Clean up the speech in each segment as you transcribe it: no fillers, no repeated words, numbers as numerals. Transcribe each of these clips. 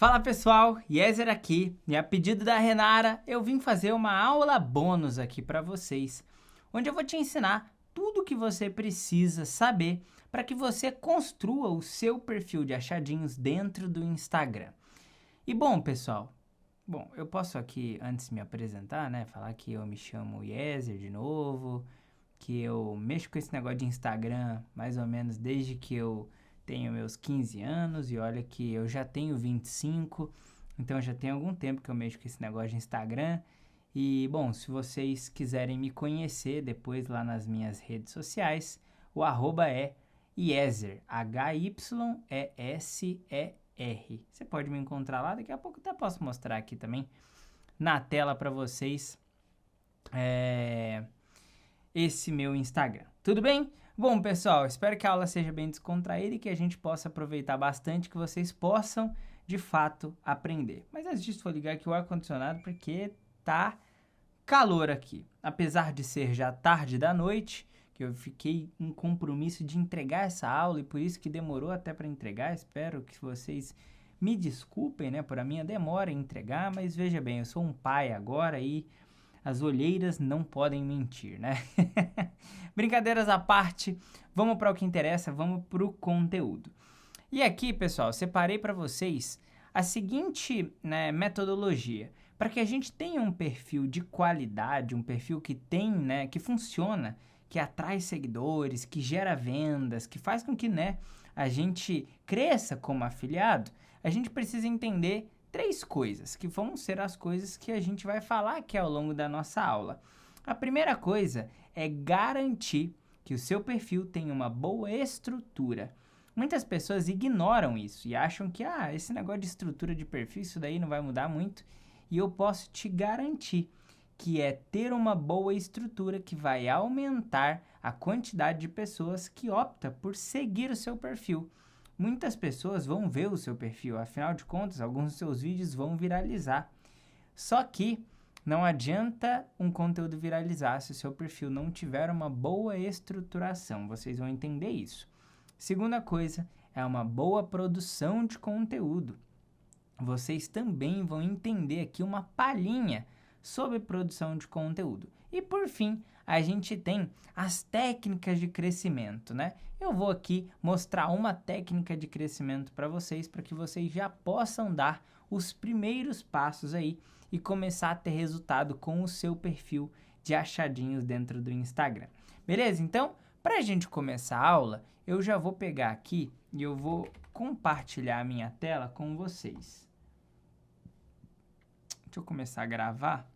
Fala pessoal, Yezer aqui e a pedido da Renara eu vim fazer uma aula bônus aqui para vocês, onde eu vou te ensinar tudo o que você precisa saber para que você construa o seu perfil de achadinhos dentro do Instagram. E bom pessoal, eu posso aqui antes de me apresentar, né, falar que eu me chamo Yezer de novo, que eu mexo com esse negócio de Instagram mais ou menos desde que eu tenho meus 15 anos e olha que eu já tenho 25, então já tem algum tempo que eu mexo com esse negócio de Instagram. E, bom, se vocês quiserem me conhecer depois lá nas minhas redes sociais, o arroba é Yezer, H-Y-E-S-E-R. Você pode me encontrar lá, daqui a pouco eu até posso mostrar aqui também na tela para vocês esse meu Instagram. Tudo bem? Bom, pessoal, espero que a aula seja bem descontraída e que a gente possa aproveitar bastante, que vocês possam, de fato, aprender. Mas antes disso, vou ligar aqui o ar-condicionado porque tá calor aqui. Apesar de ser já tarde da noite, que eu fiquei em compromisso de entregar essa aula e por isso que demorou até para entregar. Espero que vocês me desculpem, né, por a minha demora em entregar, mas veja bem, eu sou um pai agora e as olheiras não podem mentir, né? Brincadeiras à parte, vamos para o que interessa, vamos para o conteúdo. E aqui, pessoal, separei para vocês a seguinte, né, metodologia. Para que a gente tenha um perfil de qualidade, um perfil que tem, né, que funciona, que atrai seguidores, que gera vendas, que faz com que, né, a gente cresça como afiliado, a gente precisa entender 3 coisas, que vão ser as coisas que a gente vai falar aqui ao longo da nossa aula. A primeira coisa é garantir que o seu perfil tenha uma boa estrutura. Muitas pessoas ignoram isso e acham que esse negócio de estrutura de perfil, isso daí não vai mudar muito. E eu posso te garantir que é ter uma boa estrutura que vai aumentar a quantidade de pessoas que opta por seguir o seu perfil. Muitas pessoas vão ver o seu perfil, afinal de contas, alguns dos seus vídeos vão viralizar. Só que não adianta um conteúdo viralizar se o seu perfil não tiver uma boa estruturação, vocês vão entender isso. Segunda coisa é uma boa produção de conteúdo. Vocês também vão entender aqui uma palhinha sobre produção de conteúdo. E por fim, a gente tem as técnicas de crescimento, né? Eu vou aqui mostrar uma técnica de crescimento para vocês que vocês já possam dar os primeiros passos aí e começar a ter resultado com o seu perfil de achadinhos dentro do Instagram. Beleza? Então, para a gente começar a aula, eu já vou pegar aqui e eu vou compartilhar a minha tela com vocês. Deixa eu começar a gravar.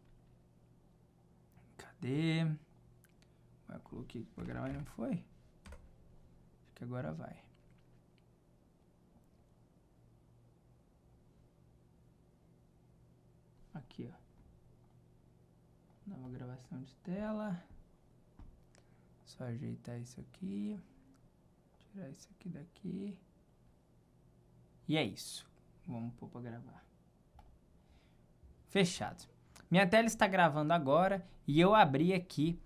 Cadê? Eu coloquei aqui para gravar e não foi? Acho que agora vai. Aqui, ó. Nova gravação de tela. Só ajeitar isso aqui. Tirar isso aqui daqui. E é isso. Vamos pôr para gravar. Fechado. Minha tela está gravando agora e eu abri aqui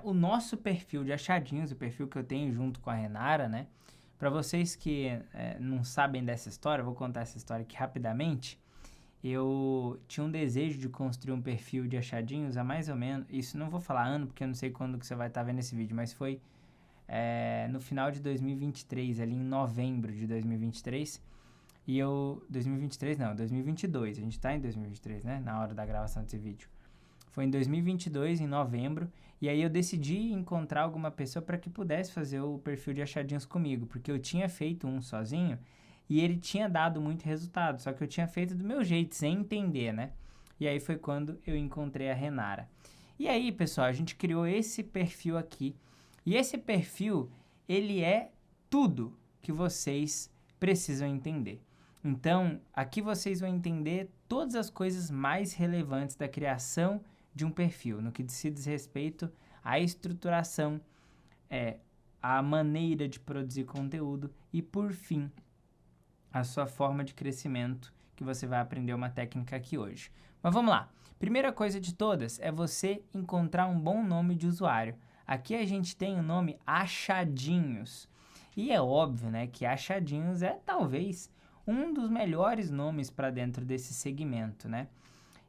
o nosso perfil de achadinhos, o perfil que eu tenho junto com a Renara, né? Para vocês que não sabem dessa história, eu vou contar essa história aqui rapidamente. Eu tinha um desejo de construir um perfil de achadinhos há mais ou menos, isso não vou falar ano, porque eu não sei quando que você vai estar vendo esse vídeo, mas foi no final de 2023, ali em novembro de 2023, 2022, a gente tá em 2023, né, na hora da gravação desse vídeo. Foi em 2022, em novembro, e aí eu decidi encontrar alguma pessoa para que pudesse fazer o perfil de achadinhos comigo, porque eu tinha feito um sozinho, e ele tinha dado muito resultado, só que eu tinha feito do meu jeito, sem entender, né? E aí foi quando eu encontrei a Renara. E aí, pessoal, a gente criou esse perfil aqui. E esse perfil, ele é tudo que vocês precisam entender. Então, aqui vocês vão entender todas as coisas mais relevantes da criação de um perfil, no que se diz respeito à estruturação, a maneira de produzir conteúdo e, por fim, a sua forma de crescimento, que você vai aprender uma técnica aqui hoje. Mas vamos lá. Primeira coisa de todas é você encontrar um bom nome de usuário. Aqui a gente tem o nome Achadinhos. E é óbvio, né, que Achadinhos é talvez um dos melhores nomes para dentro desse segmento, né?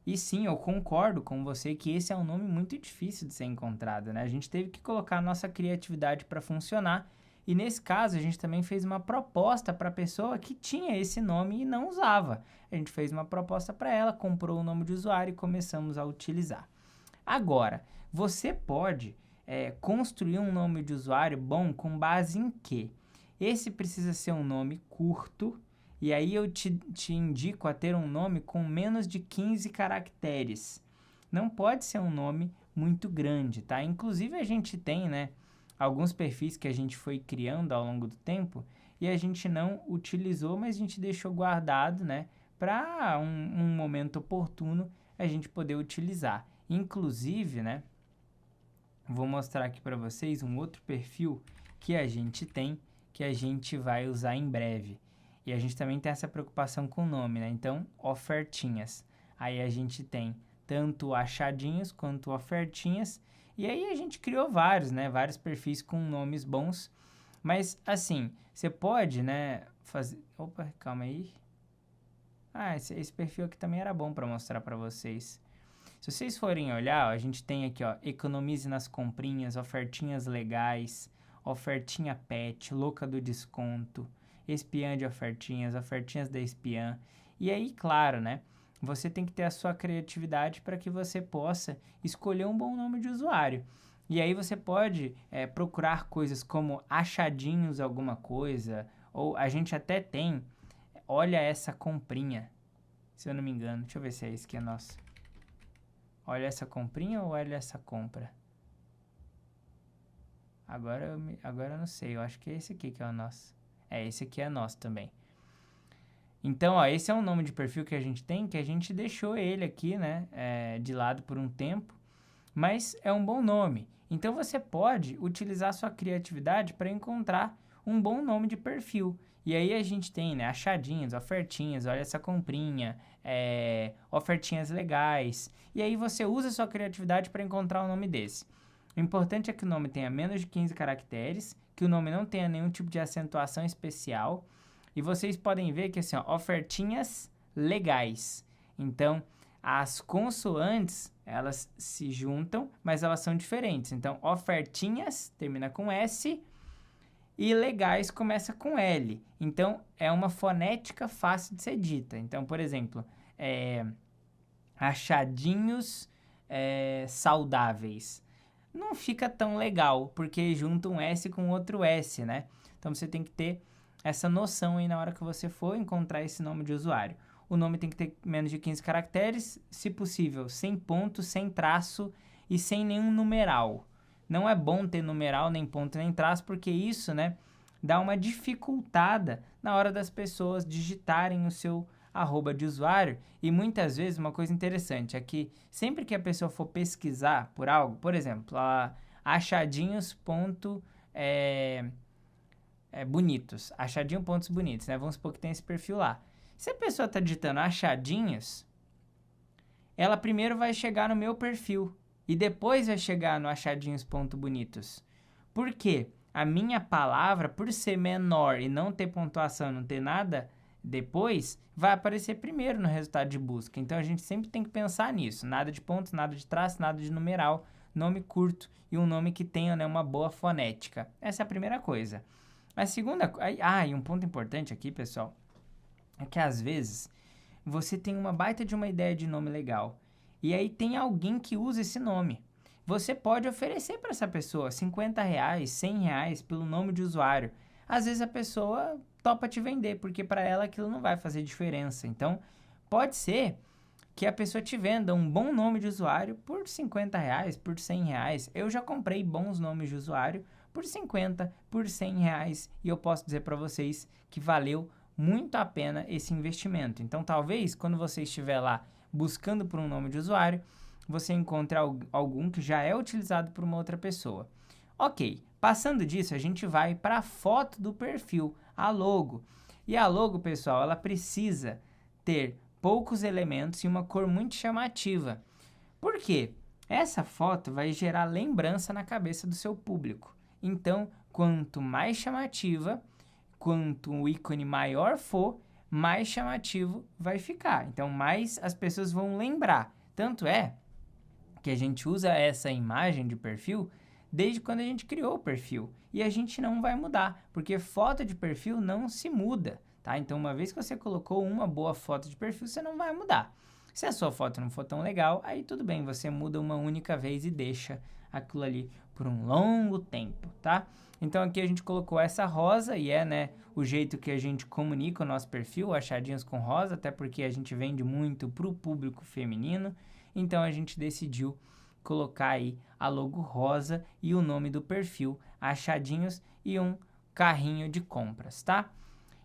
E sim, eu concordo com você que esse é um nome muito difícil de ser encontrado, né? A gente teve que colocar a nossa criatividade para funcionar. E nesse caso, a gente também fez uma proposta para a pessoa que tinha esse nome e não usava. A gente fez uma proposta para ela, comprou o nome de usuário e começamos a utilizar. Agora, você pode construir um nome de usuário bom com base em quê? Esse precisa ser um nome curto, e aí eu te indico a ter um nome com menos de 15 caracteres. Não pode ser um nome muito grande, tá? Inclusive a gente tem, né, alguns perfis que a gente foi criando ao longo do tempo e a gente não utilizou, mas a gente deixou guardado, né, para um momento oportuno a gente poder utilizar. Inclusive, né, vou mostrar aqui para vocês um outro perfil que a gente tem, que a gente vai usar em breve. E a gente também tem essa preocupação com o nome, né? Então, ofertinhas. Aí a gente tem tanto achadinhos quanto ofertinhas. E aí a gente criou vários, né? Vários perfis com nomes bons. Mas, assim, você pode, né, fazer... Opa, calma aí. Ah, esse perfil aqui também era bom para mostrar para vocês. Se vocês forem olhar, ó, a gente tem aqui, ó, economize nas comprinhas, ofertinhas legais, ofertinha pet, louca do desconto, espiã de ofertinhas, ofertinhas da espiã. E aí, claro, né? Você tem que ter a sua criatividade para que você possa escolher um bom nome de usuário. E aí você pode procurar coisas como achadinhos alguma coisa, ou a gente até tem, olha essa comprinha, se eu não me engano. Deixa eu ver se é esse que é nosso. Olha essa comprinha ou olha essa compra? Agora eu não sei, eu acho que é esse aqui que é o nosso. Esse aqui é nosso também. Então, ó, esse é um nome de perfil que a gente tem, que a gente deixou ele aqui, né, de lado por um tempo, mas é um bom nome. Então, você pode utilizar a sua criatividade para encontrar um bom nome de perfil. E aí a gente tem, né, achadinhas, ofertinhas, olha essa comprinha, ofertinhas legais. E aí você usa a sua criatividade para encontrar um nome desse. O importante é que o nome tenha menos de 15 caracteres, que o nome não tenha nenhum tipo de acentuação especial. E vocês podem ver que assim, ó, ofertinhas legais. Então, as consoantes, elas se juntam, mas elas são diferentes. Então, ofertinhas termina com S e legais começa com L. Então, é uma fonética fácil de ser dita. Então, por exemplo, achadinhos saudáveis. Não fica tão legal, porque junta um S com outro S, né? Então, você tem que ter essa noção aí na hora que você for encontrar esse nome de usuário. O nome tem que ter menos de 15 caracteres, se possível, sem ponto, sem traço e sem nenhum numeral. Não é bom ter numeral, nem ponto, nem traço, porque isso, né, dá uma dificultada na hora das pessoas digitarem o seu arroba de usuário. E muitas vezes, uma coisa interessante é que sempre que a pessoa for pesquisar por algo, por exemplo, bonitos, achadinho pontos bonitos, né? Vamos supor que tem esse perfil lá. Se a pessoa está digitando achadinhos, ela primeiro vai chegar no meu perfil e depois vai chegar no achadinhos.bonitos. Por quê? A minha palavra, por ser menor e não ter pontuação, não ter nada depois, vai aparecer primeiro no resultado de busca. Então, a gente sempre tem que pensar nisso. Nada de pontos, nada de traço, nada de numeral, nome curto e um nome que tenha, né, uma boa fonética. Essa é a primeira coisa. A segunda... e um ponto importante aqui, pessoal, é que às vezes você tem uma baita de uma ideia de nome legal e aí tem alguém que usa esse nome. Você pode oferecer para essa pessoa R$50, R$100 pelo nome de usuário. Às vezes a pessoa topa te vender, porque para ela aquilo não vai fazer diferença. Então, pode ser que a pessoa te venda um bom nome de usuário por R$50, por R$100. Eu já comprei bons nomes de usuário por 50, por R$100 e eu posso dizer para vocês que valeu muito a pena esse investimento. Então, talvez, quando você estiver lá buscando por um nome de usuário, você encontre algum que já é utilizado por uma outra pessoa. Ok, passando disso, a gente vai para a foto do perfil, a logo. E a logo, pessoal, ela precisa ter poucos elementos e uma cor muito chamativa. Por quê? Essa foto vai gerar lembrança na cabeça do seu público. Então, quanto mais chamativa, quanto o ícone maior for, mais chamativo vai ficar. Então, mais as pessoas vão lembrar. Tanto é que a gente usa essa imagem de perfil desde quando a gente criou o perfil. E a gente não vai mudar, porque foto de perfil não se muda, tá? Então, uma vez que você colocou uma boa foto de perfil, você não vai mudar. Se a sua foto não for tão legal, aí tudo bem, você muda uma única vez e deixa aquilo ali por um longo tempo, tá? Então aqui a gente colocou essa rosa e é, né, o jeito que a gente comunica o nosso perfil, achadinhos com rosa, até porque a gente vende muito para o público feminino, então a gente decidiu colocar aí a logo rosa e o nome do perfil, achadinhos e um carrinho de compras, tá?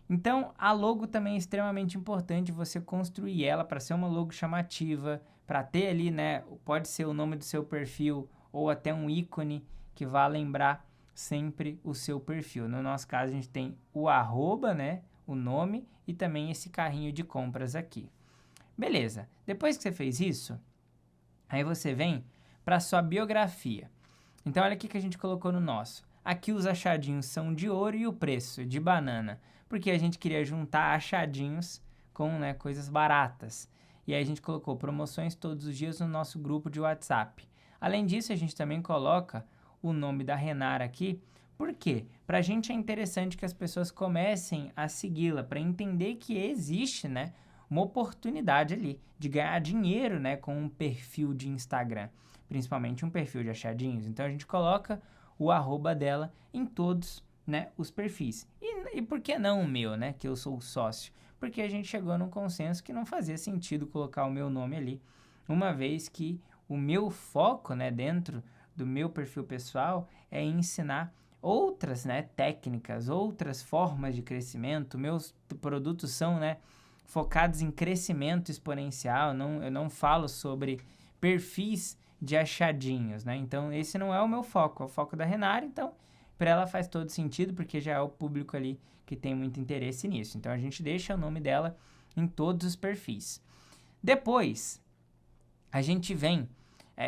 Então, a logo também é extremamente importante você construir ela para ser uma logo chamativa, para ter ali, né, pode ser o nome do seu perfil ou até um ícone que vá lembrar sempre o seu perfil. No nosso caso, a gente tem o arroba, né, o nome e também esse carrinho de compras aqui. Beleza, depois que você fez isso, aí você vem para sua biografia. Então, olha o que a gente colocou no nosso. Aqui os achadinhos são de ouro e o preço de banana, porque a gente queria juntar achadinhos com, né, coisas baratas. E aí a gente colocou promoções todos os dias no nosso grupo de WhatsApp. Além disso, a gente também coloca o nome da Renara aqui. Por quê? Para a gente é interessante que as pessoas comecem a segui-la, para entender que existe, né, uma oportunidade ali de ganhar dinheiro, né, com um perfil de Instagram, principalmente um perfil de achadinhos. Então, a gente coloca o arroba dela em todos, né, os perfis. E por que não o meu, né, que eu sou o sócio? Porque a gente chegou num consenso que não fazia sentido colocar o meu nome ali, uma vez que o meu foco, né, dentro do meu perfil pessoal é ensinar outras, né, técnicas, outras formas de crescimento. Meus produtos são, né, focados em crescimento exponencial. Eu não falo sobre perfis de achadinhos, né? Então, esse não é o meu foco, é o foco da Renara. Então, para ela faz todo sentido, porque já é o público ali que tem muito interesse nisso. Então, a gente deixa o nome dela em todos os perfis. Depois, a gente vem...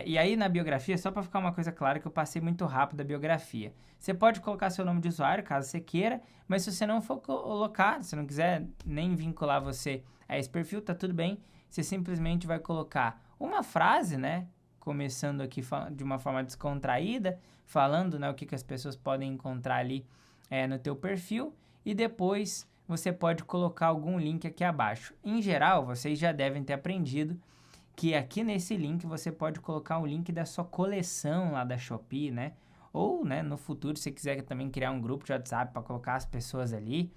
e aí, na biografia, só para ficar uma coisa clara, que eu passei muito rápido a biografia. Você pode colocar seu nome de usuário, caso você queira, mas se você não for colocar, se não quiser nem vincular você a esse perfil, tá tudo bem. Você simplesmente vai colocar uma frase, né? Começando aqui de uma forma descontraída, falando, né, o que as pessoas podem encontrar ali no teu perfil, e depois você pode colocar algum link aqui abaixo. Em geral, vocês já devem ter aprendido que aqui nesse link você pode colocar um link da sua coleção lá da Shopee, né? Ou, né, no futuro, se você quiser também criar um grupo de WhatsApp para colocar as pessoas ali,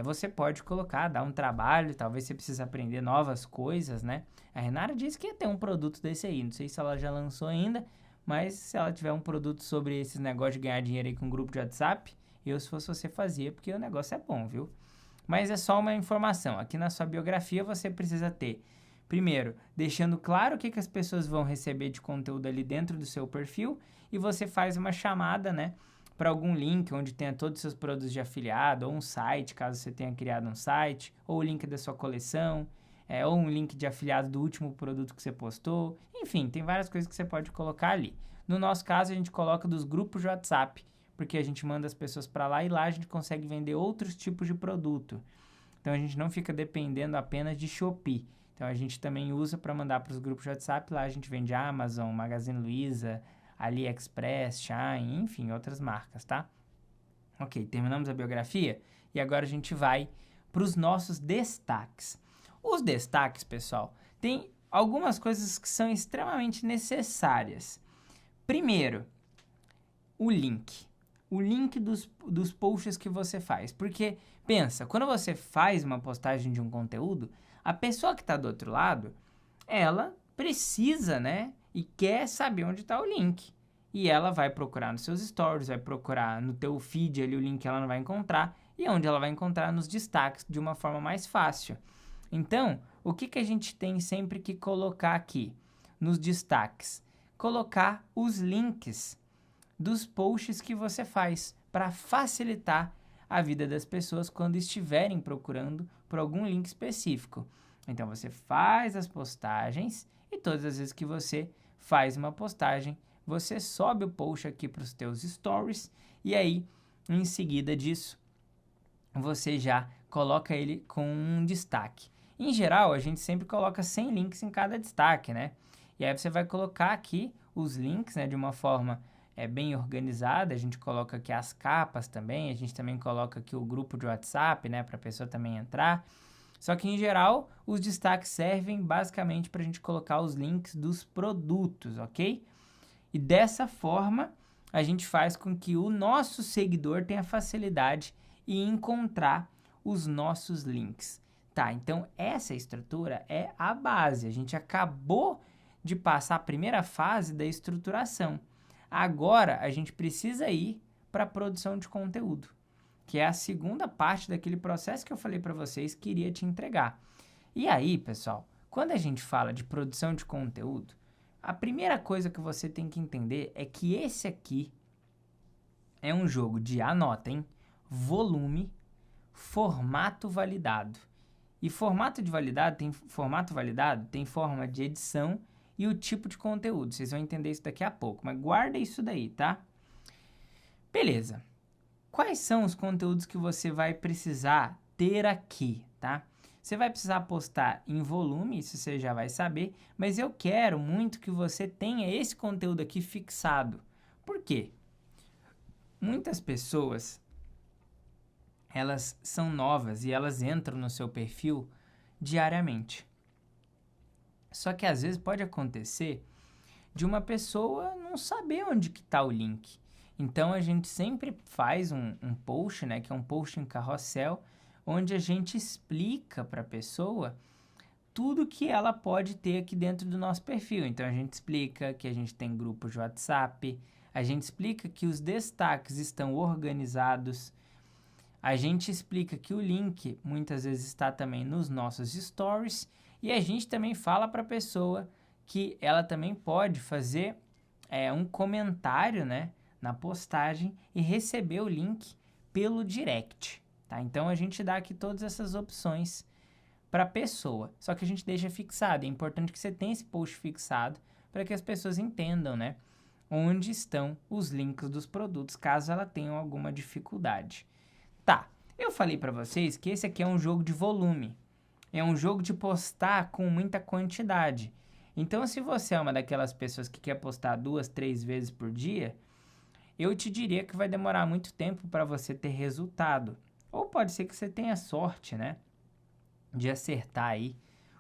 você pode colocar, dar um trabalho, talvez você precise aprender novas coisas, né? A Renara disse que ia ter um produto desse aí, não sei se ela já lançou ainda, mas se ela tiver um produto sobre esses negócios de ganhar dinheiro aí com um grupo de WhatsApp, eu, se fosse você, fazia, porque o negócio é bom, viu? Mas é só uma informação, aqui na sua biografia você precisa ter, primeiro, deixando claro o que as pessoas vão receber de conteúdo ali dentro do seu perfil, e você faz uma chamada, né, para algum link onde tenha todos os seus produtos de afiliado, ou um site, caso você tenha criado um site, ou o link da sua coleção, ou um link de afiliado do último produto que você postou. Enfim, tem várias coisas que você pode colocar ali. No nosso caso, a gente coloca dos grupos de WhatsApp, porque a gente manda as pessoas para lá e lá a gente consegue vender outros tipos de produto. Então, a gente não fica dependendo apenas de Shopee. Então, a gente também usa para mandar para os grupos de WhatsApp. Lá a gente vende Amazon, Magazine Luiza, AliExpress, Shine, enfim, outras marcas, tá? Ok, terminamos a biografia e agora a gente vai para os nossos destaques. Os destaques, pessoal, tem algumas coisas que são extremamente necessárias. Primeiro, o link. O link dos posts que você faz. Porque, pensa, quando você faz uma postagem de um conteúdo, a pessoa que está do outro lado, ela precisa, né? E quer saber onde está o link. E ela vai procurar nos seus stories, vai procurar no teu feed ali o link que ela não vai encontrar. E onde ela vai encontrar nos destaques de uma forma mais fácil. Então, o que a gente tem sempre que colocar aqui nos destaques? Colocar os links dos posts que você faz para facilitar a vida das pessoas quando estiverem procurando por algum link específico. Então, você faz as postagens e todas as vezes que você faz uma postagem, você sobe o post aqui para os teus stories e aí, em seguida disso, você já coloca ele com um destaque. Em geral, a gente sempre coloca 100 links em cada destaque, né? E aí você vai colocar aqui os links, né, de uma forma bem organizada. A gente coloca aqui as capas também, a gente também coloca aqui o grupo de WhatsApp, né, para a pessoa também entrar. Só que, em geral, os destaques servem basicamente para a gente colocar os links dos produtos, ok? E dessa forma, a gente faz com que o nosso seguidor tenha facilidade em encontrar os nossos links. Tá, então essa estrutura é a base. A gente acabou de passar a primeira fase da estruturação. Agora, a gente precisa ir para a produção de conteúdo, que é a segunda parte daquele processo que eu falei para vocês que iria te entregar. E aí, pessoal, quando a gente fala de produção de conteúdo, a primeira coisa que você tem que entender é que esse aqui é um jogo de, anotem, volume, formato validado. E formato validado tem forma de edição e o tipo de conteúdo. Vocês vão entender isso daqui a pouco, mas guarda isso daí, tá? Beleza. Quais são os conteúdos que você vai precisar ter aqui, tá? Você vai precisar postar em volume, isso você já vai saber, mas eu quero muito que você tenha esse conteúdo aqui fixado. Por quê? Muitas pessoas, elas são novas e elas entram no seu perfil diariamente. Só que às vezes pode acontecer de uma pessoa não saber onde que está o link. Então a gente sempre faz um post, né, que é um post em carrossel, onde a gente explica para a pessoa tudo que ela pode ter aqui dentro do nosso perfil. Então a gente explica que a gente tem grupos de WhatsApp, a gente explica que os destaques estão organizados, a gente explica que o link muitas vezes está também nos nossos stories e a gente também fala para a pessoa que ela também pode fazer um comentário, né, na postagem e receber o link pelo direct, tá? Então a gente dá aqui todas essas opções para a pessoa, só que a gente deixa fixado. É importante que você tenha esse post fixado para que as pessoas entendam, né, onde estão os links dos produtos, caso ela tenha alguma dificuldade. Tá, eu falei para vocês que esse aqui é um jogo de volume, é um jogo de postar com muita quantidade. Então, se você é uma daquelas pessoas que quer postar 2, 3 vezes por dia, eu te diria que vai demorar muito tempo para você ter resultado. Ou pode ser que você tenha sorte, né, de acertar aí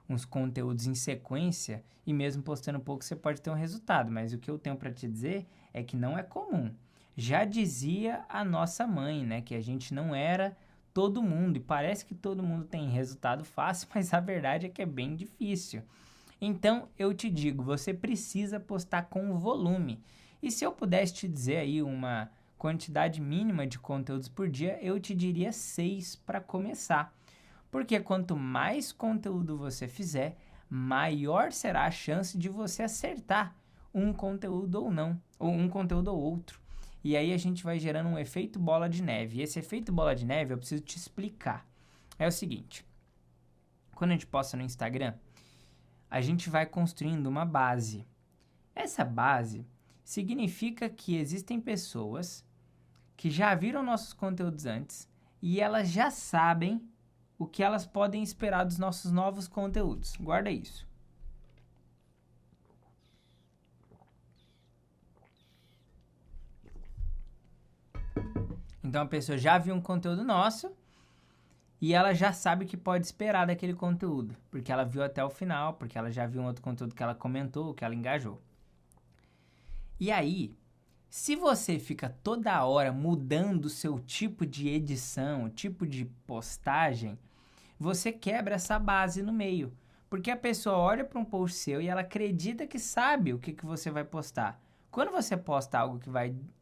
uns conteúdos em sequência e mesmo postando pouco você pode ter um resultado. Mas o que eu tenho para te dizer é que não é comum. Já dizia a nossa mãe, né, que a gente não era todo mundo. E parece que todo mundo tem resultado fácil, mas a verdade é que é bem difícil. Então, eu te digo, você precisa postar com volume. E se eu pudesse te dizer aí uma quantidade mínima de conteúdos por dia, eu te diria 6 para começar. Porque quanto mais conteúdo você fizer, maior será a chance de você acertar um conteúdo ou não, ou um conteúdo ou outro. E aí a gente vai gerando um efeito bola de neve. E esse efeito bola de neve eu preciso te explicar. É o seguinte, quando a gente posta no Instagram, a gente vai construindo uma base. Essa base significa que existem pessoas que já viram nossos conteúdos antes e elas já sabem o que elas podem esperar dos nossos novos conteúdos. Guarda isso. Então a pessoa já viu um conteúdo nosso e ela já sabe o que pode esperar daquele conteúdo, porque ela viu até o final, porque ela já viu um outro conteúdo que ela comentou, que ela engajou. E aí, se você fica toda hora mudando o seu tipo de edição, o tipo de postagem, você quebra essa base no meio. Porque a pessoa olha para um post seu e ela acredita que sabe o que você vai postar. Quando você posta algo que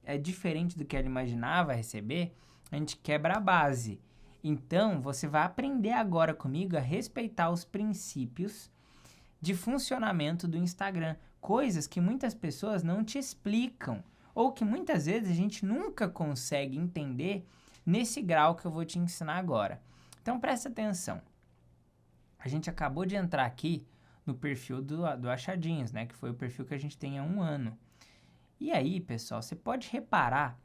é diferente do que ela imaginava receber, a gente quebra a base. Então, você vai aprender agora comigo a respeitar os princípios de funcionamento do Instagram. Coisas que muitas pessoas não te explicam. Ou que muitas vezes a gente nunca consegue entender nesse grau que eu vou te ensinar agora. Então, presta atenção. A gente acabou de entrar aqui no perfil do Achadinhos, né? Que foi o perfil que a gente tem há 1 ano. E aí, pessoal, você pode reparar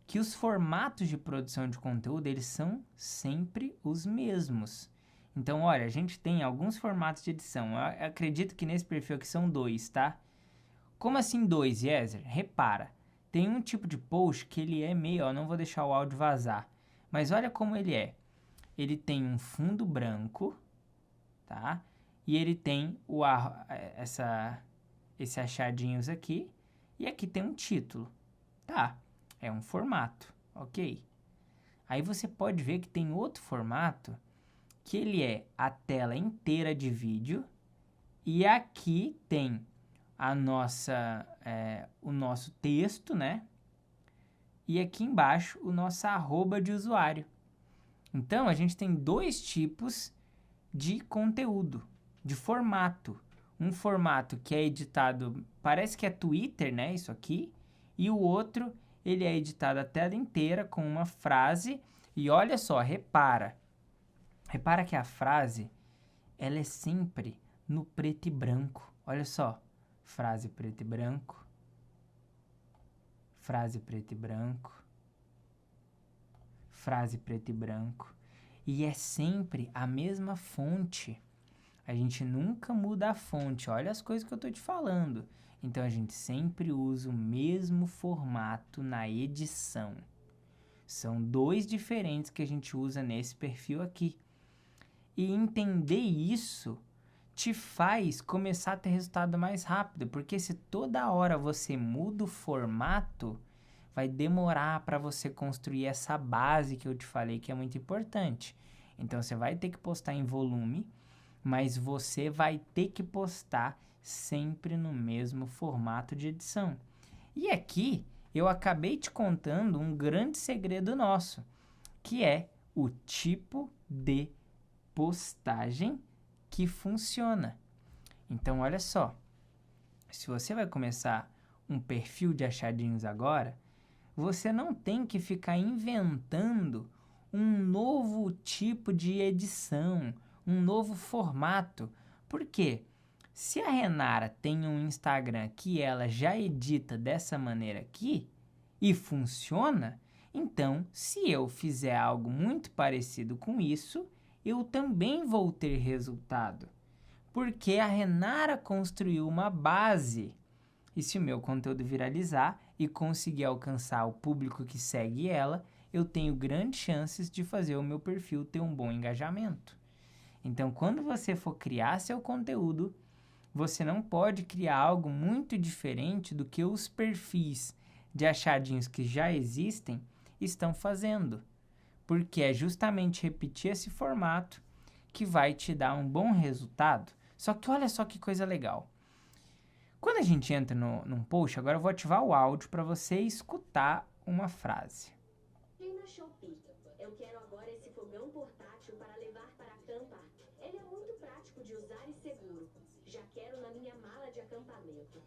que os formatos de produção de conteúdo, eles são sempre os mesmos. Então, olha, a gente tem alguns formatos de edição. Eu acredito que nesse perfil aqui são 2, tá? Como assim 2, Yezer? Repara, tem um tipo de post que ele é meio... Ó, não vou deixar o áudio vazar. Mas olha como ele é. Ele tem um fundo branco, tá? E ele tem esse achadinhos aqui. E aqui tem um título, tá? É um formato, ok? Aí você pode ver que tem outro formato que ele é a tela inteira de vídeo e aqui tem o nosso texto, né? E aqui embaixo o nosso arroba de usuário. Então, a gente tem 2 tipos de conteúdo, de formato. Um formato que é editado, parece que é Twitter, né? Isso aqui. E o outro, ele é editado a tela inteira com uma frase. E olha só, repara. Repara que a frase, ela é sempre no preto e branco. Olha só. Frase preto e branco. Frase preto e branco. Frase preto e branco. E é sempre a mesma fonte. A gente nunca muda a fonte. Olha as coisas que eu tô te falando. Então, a gente sempre usa o mesmo formato na edição. São 2 diferentes que a gente usa nesse perfil aqui. E entender isso te faz começar a ter resultado mais rápido. Porque se toda hora você muda o formato, vai demorar para você construir essa base que eu te falei que é muito importante. Então, você vai ter que postar em volume, mas você vai ter que postar sempre no mesmo formato de edição. E aqui, eu acabei te contando um grande segredo nosso, que é o tipo de postagem que funciona. Então, olha só. Se você vai começar um perfil de achadinhos agora, você não tem que ficar inventando um novo tipo de edição, um novo formato. Por quê? Se a Renara tem um Instagram que ela já edita dessa maneira aqui e funciona, então, se eu fizer algo muito parecido com isso, eu também vou ter resultado. Porque a Renara construiu uma base. E se o meu conteúdo viralizar e conseguir alcançar o público que segue ela, eu tenho grandes chances de fazer o meu perfil ter um bom engajamento. Então, quando você for criar seu conteúdo, você não pode criar algo muito diferente do que os perfis de achadinhos que já existem estão fazendo. Porque é justamente repetir esse formato que vai te dar um bom resultado. Só que olha só que coisa legal. Quando a gente entra num post, agora eu vou ativar o áudio para você escutar uma frase. Na Shopee, eu quero agora esse fogão portátil para levar para acampar. Ele é muito prático de usar e seguro. Já quero na minha mala de acampamento.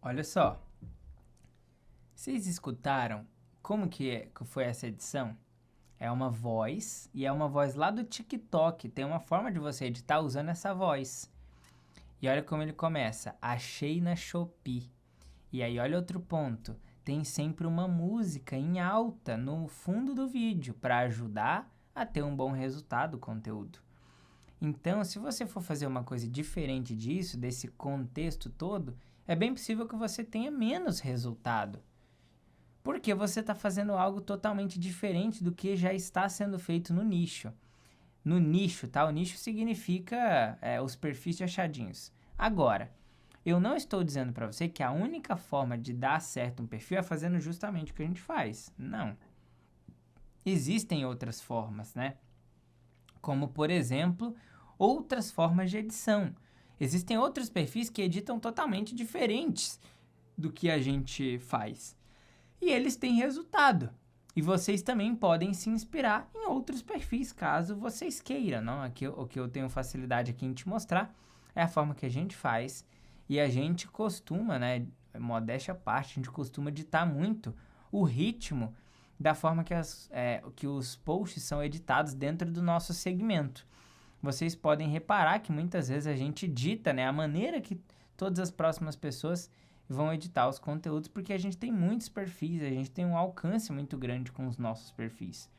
Olha só. Vocês escutaram como que foi essa edição? É uma voz, e é uma voz lá do TikTok. Tem uma forma de você editar usando essa voz. E olha como ele começa. Achei na Shopee. E aí olha outro ponto. Tem sempre uma música em alta no fundo do vídeo para ajudar a ter um bom resultado do conteúdo. Então, se você for fazer uma coisa diferente disso, desse contexto todo, é bem possível que você tenha menos resultado. Porque você está fazendo algo totalmente diferente do que já está sendo feito no nicho. No nicho, tá? O nicho significa os perfis de achadinhos. Agora, eu não estou dizendo para você que a única forma de dar certo um perfil é fazendo justamente o que a gente faz. Não. Existem outras formas, né? Como, por exemplo, outras formas de edição. Existem outros perfis que editam totalmente diferentes do que a gente faz. E eles têm resultado. E vocês também podem se inspirar em outros perfis, caso vocês queiram, não? Aqui, o que eu tenho facilidade aqui em te mostrar é a forma que a gente faz. E a gente costuma, né, modéstia à parte, a gente costuma ditar muito o ritmo da forma que os posts são editados dentro do nosso segmento. Vocês podem reparar que muitas vezes a gente edita, né, a maneira que todas as próximas pessoas vão editar os conteúdos, porque a gente tem muitos perfis, a gente tem um alcance muito grande com os nossos perfis.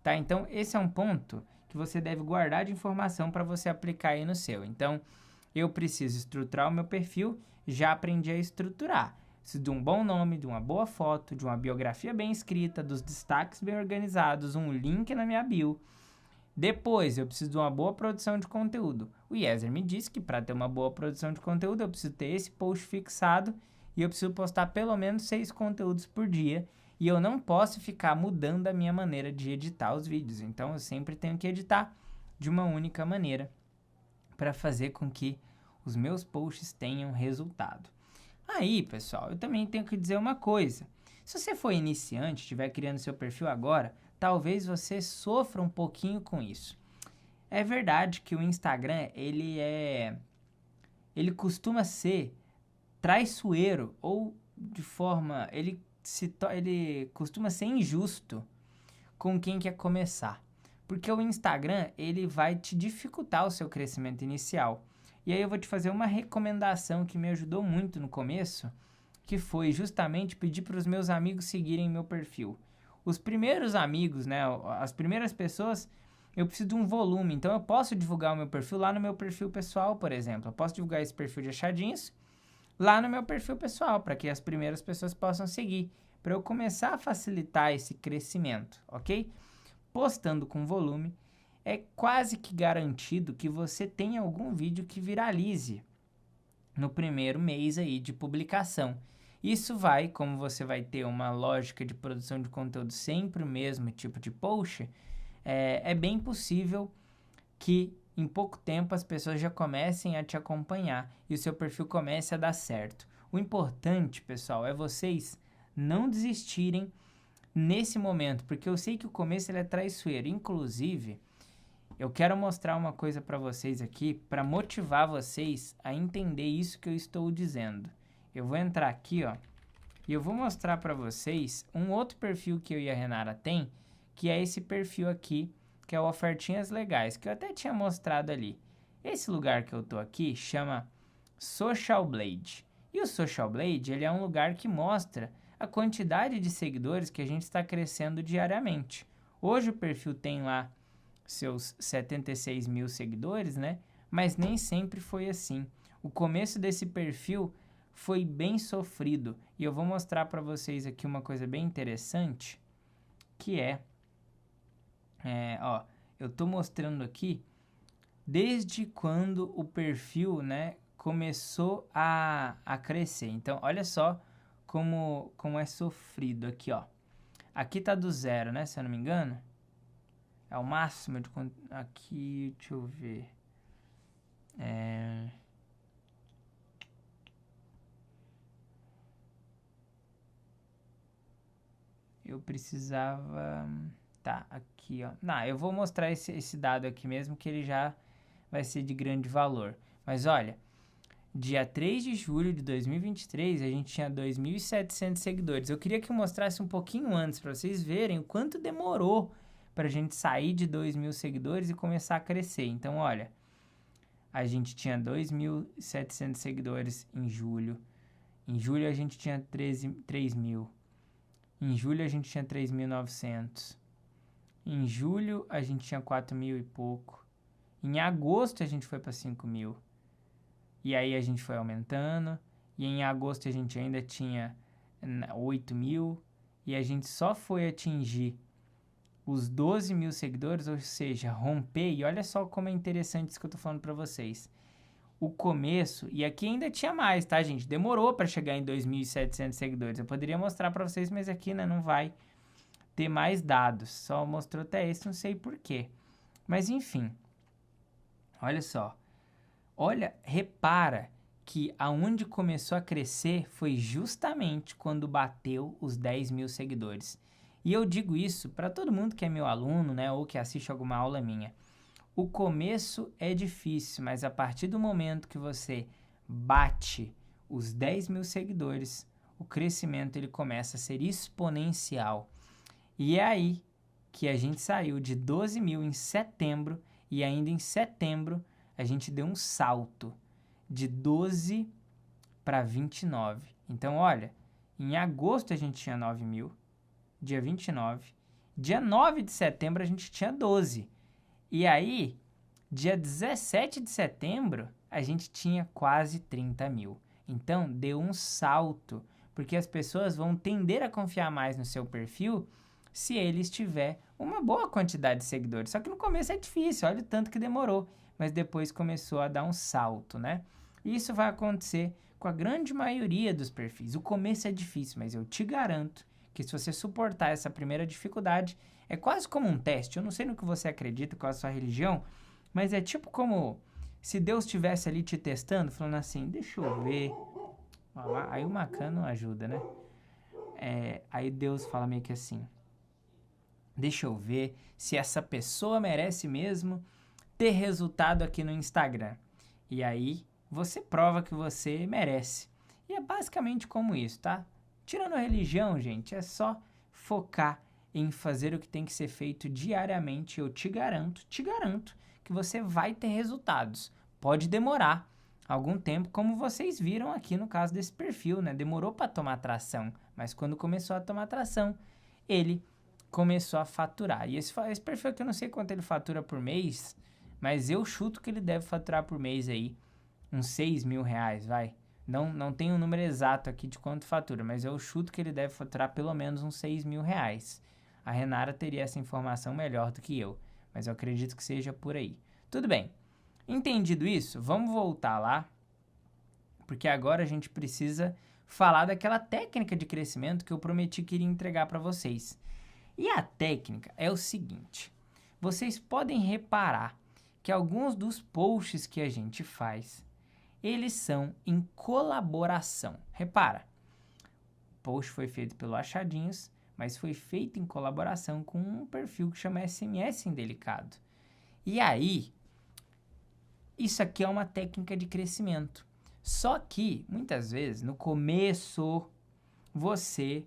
Tá? Então, esse é um ponto que você deve guardar de informação para você aplicar aí no seu. Então, eu preciso estruturar o meu perfil, já aprendi a estruturar. Preciso de um bom nome, de uma boa foto, de uma biografia bem escrita, dos destaques bem organizados, um link na minha bio. Depois, eu preciso de uma boa produção de conteúdo. O Yezer me disse que para ter uma boa produção de conteúdo, eu preciso ter esse post fixado e eu preciso postar pelo menos 6 conteúdos por dia. E eu não posso ficar mudando a minha maneira de editar os vídeos. Então, eu sempre tenho que editar de uma única maneira para fazer com que os meus posts tenham resultado. Aí, pessoal, eu também tenho que dizer uma coisa. Se você for iniciante, estiver criando seu perfil agora, talvez você sofra um pouquinho com isso. É verdade que o Instagram, ele costuma ser traiçoeiro ou de forma... Ele costuma ser injusto com quem quer começar. Porque o Instagram, ele vai te dificultar o seu crescimento inicial. E aí eu vou te fazer uma recomendação que me ajudou muito no começo, que foi justamente pedir para os meus amigos seguirem meu perfil. Os primeiros amigos, né, as primeiras pessoas, eu preciso de um volume. Então eu posso divulgar o meu perfil lá no meu perfil pessoal, por exemplo. Eu posso divulgar esse perfil de achadinhos lá no meu perfil pessoal, para que as primeiras pessoas possam seguir, para eu começar a facilitar esse crescimento, ok? Postando com volume, é quase que garantido que você tenha algum vídeo que viralize no primeiro mês aí de publicação. Isso vai, como você vai ter uma lógica de produção de conteúdo sempre o mesmo tipo de post, é bem possível que em pouco tempo as pessoas já comecem a te acompanhar e o seu perfil comece a dar certo. O importante, pessoal, é vocês não desistirem nesse momento, porque eu sei que o começo ele é traiçoeiro. Inclusive, eu quero mostrar uma coisa para vocês aqui, para motivar vocês a entender isso que eu estou dizendo. Eu vou entrar aqui, ó, e eu vou mostrar para vocês um outro perfil que eu e a Renata tem, que é esse perfil aqui, que é o Ofertinhas Legais, que eu até tinha mostrado ali. Esse lugar que eu tô aqui chama Social Blade. E o Social Blade, ele é um lugar que mostra a quantidade de seguidores que a gente está crescendo diariamente. Hoje o perfil tem lá seus 76 mil seguidores, né? Mas nem sempre foi assim. O começo desse perfil foi bem sofrido. E eu vou mostrar para vocês aqui uma coisa bem interessante, que ó, eu tô mostrando aqui desde quando o perfil, né, começou a crescer. Então, olha só como é sofrido aqui, ó. Aqui tá do 0, né, se eu não me engano. É o máximo de... Aqui, deixa eu ver. Eu precisava... Tá, aqui, ó. Não, eu vou mostrar esse dado aqui mesmo, que ele já vai ser de grande valor. Mas olha, dia 3 de julho de 2023, a gente tinha 2.700 seguidores. Eu queria que eu mostrasse um pouquinho antes, para vocês verem o quanto demorou para a gente sair de 2.000 seguidores e começar a crescer. Então, olha, a gente tinha 2.700 seguidores em julho. Em julho, a gente tinha 3.000. Em julho, a gente tinha 3.900. Em julho, a gente tinha 4.000 e pouco. Em agosto, a gente foi para 5.000. E aí, a gente foi aumentando. E em agosto, a gente ainda tinha 8.000. E a gente só foi atingir os 12.000 seguidores, ou seja, romper. E olha só como é interessante isso que eu tô falando para vocês. O começo, e aqui ainda tinha mais, tá, gente? Demorou para chegar em 2.700 seguidores. Eu poderia mostrar para vocês, mas aqui, né, não vai ter mais dados. Só mostrou até esse, não sei porquê. Mas, enfim. Olha só. Olha, repara que aonde começou a crescer foi justamente quando bateu os 10.000 seguidores. E eu digo isso para todo mundo que é meu aluno, né, ou que assiste alguma aula minha. O começo é difícil, mas a partir do momento que você bate os 10.000 seguidores, o crescimento ele começa a ser exponencial. E é aí que a gente saiu de 12 mil em setembro e ainda em setembro a gente deu um salto de 12 para 29. Então, olha, em agosto a gente tinha 9 mil, dia 29. Dia 9 de setembro a gente tinha 12. E aí, dia 17 de setembro, a gente tinha quase 30 mil. Então, deu um salto, porque as pessoas vão tender a confiar mais no seu perfil se ele tiver uma boa quantidade de seguidores. Só que no começo é difícil, olha o tanto que demorou, mas depois começou a dar um salto, né? E isso vai acontecer com a grande maioria dos perfis. O começo é difícil, mas eu te garanto que se você suportar essa primeira dificuldade, é quase como um teste. Eu não sei no que você acredita, qual é a sua religião, mas é tipo como se Deus estivesse ali te testando, falando assim, deixa eu ver. Aí o Macan não ajuda, né? Aí Deus fala meio que assim, deixa eu ver se essa pessoa merece mesmo ter resultado aqui no Instagram. E aí você prova que você merece. E é basicamente como isso, tá? Tirando a religião, gente, é só focar em fazer o que tem que ser feito diariamente. Eu te garanto que você vai ter resultados. Pode demorar algum tempo, como vocês viram aqui no caso desse perfil, né? Demorou para tomar tração, mas quando começou a tomar tração, ele começou a faturar. E esse perfil aqui eu não sei quanto ele fatura por mês, mas eu chuto que ele deve faturar por mês aí uns 6 mil reais, vai. Não tem um número exato aqui de quanto fatura, mas eu chuto que ele deve faturar pelo menos uns 6 mil reais. A Renara teria essa informação melhor do que eu, mas eu acredito que seja por aí. Tudo bem. Entendido isso, vamos voltar lá, porque agora a gente precisa falar daquela técnica de crescimento que eu prometi que iria entregar para vocês. E a técnica é o seguinte, vocês podem reparar que alguns dos posts que a gente faz, eles são em colaboração. Repara, o post foi feito pelo Achadinhos, mas foi feito em colaboração com um perfil que chama SMS Indelicado. E aí, isso aqui é uma técnica de crescimento. Só que, muitas vezes, no começo, você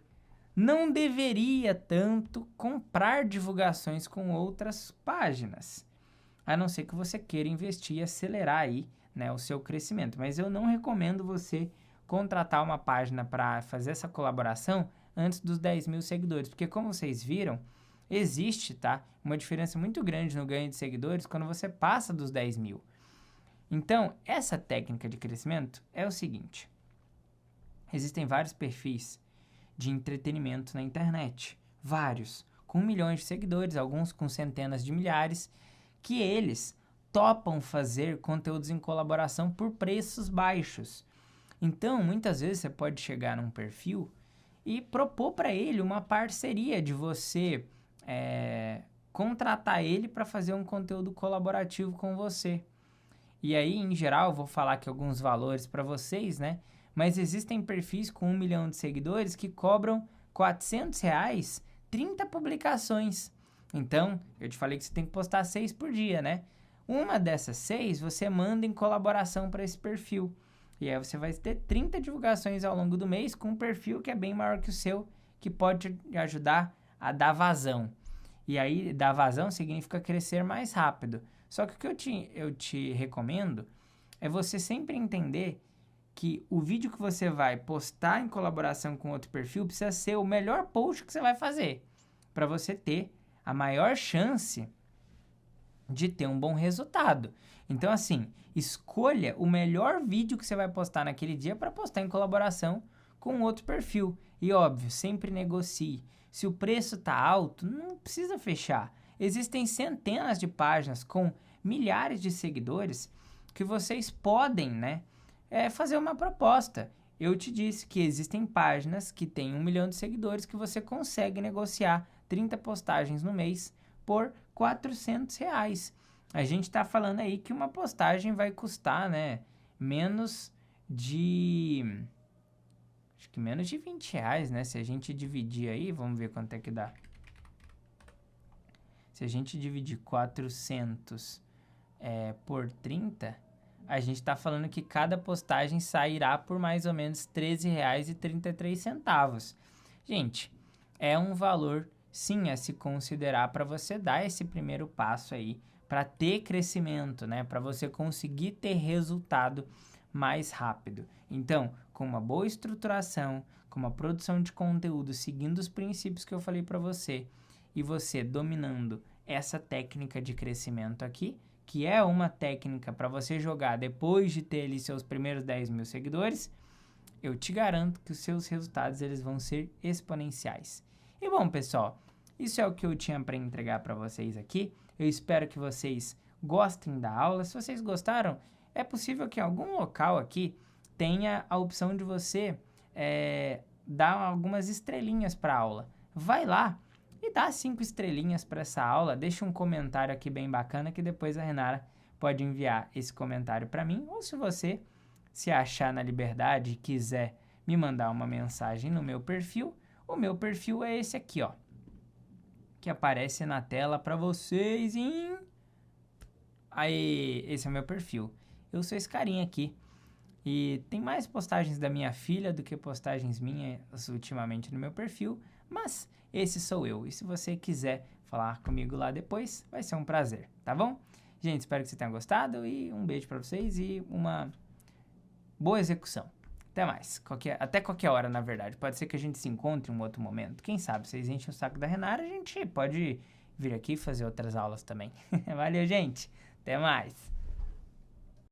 não deveria tanto comprar divulgações com outras páginas, a não ser que você queira investir e acelerar aí, né, o seu crescimento. Mas eu não recomendo você contratar uma página para fazer essa colaboração antes dos 10 mil seguidores, porque como vocês viram, existe, tá, uma diferença muito grande no ganho de seguidores quando você passa dos 10 mil. Então, essa técnica de crescimento é o seguinte, existem vários perfis de entretenimento na internet, vários, com milhões de seguidores, alguns com centenas de milhares, que eles topam fazer conteúdos em colaboração por preços baixos. Então, muitas vezes você pode chegar num perfil e propor para ele uma parceria de você contratar ele para fazer um conteúdo colaborativo com você. E aí, em geral, eu vou falar aqui alguns valores para vocês, né? Mas existem perfis com 1 milhão de seguidores que cobram R$400, 30 publicações. Então, eu te falei que você tem que postar 6 por dia, né? Uma dessas 6 você manda em colaboração para esse perfil. E aí você vai ter 30 divulgações ao longo do mês com um perfil que é bem maior que o seu, que pode te ajudar a dar vazão. E aí, dar vazão significa crescer mais rápido. Só que o que eu te recomendo é você sempre entender que o vídeo que você vai postar em colaboração com outro perfil precisa ser o melhor post que você vai fazer, para você ter a maior chance de ter um bom resultado. Então, assim, escolha o melhor vídeo que você vai postar naquele dia para postar em colaboração com outro perfil. E, óbvio, sempre negocie. Se o preço está alto, não precisa fechar. Existem centenas de páginas com milhares de seguidores que vocês podem, né, fazer uma proposta. Eu te disse que existem páginas que têm 1 milhão de seguidores que você consegue negociar 30 postagens no mês por R$400. A gente está falando aí que uma postagem vai custar, né, menos de R$20, né? Se a gente dividir aí, vamos ver quanto é que dá. Se a gente dividir 400 por 30, a gente está falando que cada postagem sairá por mais ou menos R$13,33. Gente, é um valor sim a se considerar para você dar esse primeiro passo aí, para ter crescimento, né? Para você conseguir ter resultado mais rápido. Então, com uma boa estruturação, com uma produção de conteúdo, seguindo os princípios que eu falei para você, e você dominando essa técnica de crescimento aqui, que é uma técnica para você jogar depois de ter ali seus primeiros 10 mil seguidores, eu te garanto que os seus resultados eles vão ser exponenciais. E bom, pessoal, isso é o que eu tinha para entregar para vocês aqui. Eu espero que vocês gostem da aula. Se vocês gostaram, é possível que em algum local aqui tenha a opção de você dar algumas estrelinhas para a aula. Vai lá e dá 5 estrelinhas para essa aula. Deixa um comentário aqui bem bacana que depois a Renata pode enviar esse comentário para mim. Ou se você se achar na liberdade e quiser me mandar uma mensagem no meu perfil, o meu perfil é esse aqui, ó, que aparece na tela para vocês Aí, esse é o meu perfil. Eu sou esse carinha aqui. E tem mais postagens da minha filha do que postagens minhas ultimamente no meu perfil, mas esse sou eu. E se você quiser falar comigo lá depois, vai ser um prazer, tá bom? Gente, espero que você tenha gostado e um beijo para vocês e uma boa execução. Até mais. Até qualquer hora, na verdade. Pode ser que a gente se encontre em um outro momento. Quem sabe, vocês enchem o saco da Renata, a gente pode vir aqui fazer outras aulas também. Valeu, gente. Até mais.